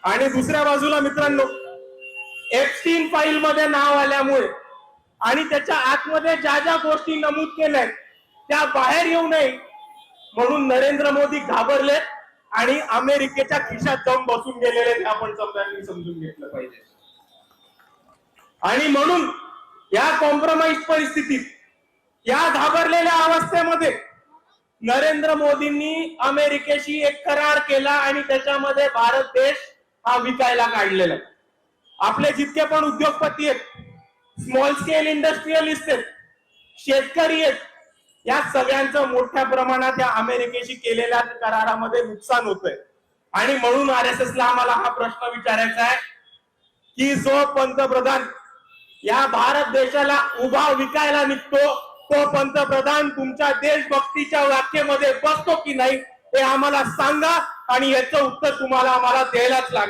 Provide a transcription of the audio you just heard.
आणि दुसऱ्या बाजूला मित्रांनो, एप्स्टीन फाईल मध्ये नाव आल्यामुळे आणि त्याच्या आतमध्ये ज्या ज्या गोष्टी नमूद केल्या त्या बाहेर येऊ नये म्हणून नरेंद्र मोदी घाबरले आणि अमेरिकेच्या खिशात जाऊन बसून गेलेले हे आपण समजांनी समजून घेतलं पाहिजे. आणि म्हणून या कॉम्प्रोमाइज परिस्थितीत, या घाबरलेल्या अवस्थेमध्ये नरेंद्र मोदींनी अमेरिकेशी एक करार केला आणि त्याच्यामध्ये भारत देश हा विकायला काढलेला. आपले जितके पण उद्योगपती आहेत, स्मॉल स्केल इंडस्ट्रियलिस्ट आहेत, शेतकरी आहेत, या सगळ्यांचं मोठ्या प्रमाणात या अमेरिकेशी केलेल्या करारामध्ये नुकसान होतंय. आणि म्हणून RSS ला आम्हाला हा प्रश्न विचारायचा आहे की जो पंतप्रधान या भारत देशाला उभा विकायला निघतो, तो पंतप्रधान तुमच्या देशभक्तीच्या व्याख्येमध्ये बसतो की नाही हे आम्हाला सांगा आणि याचं उत्तर तुम्हाला आम्हाला द्यायलाच लागेल.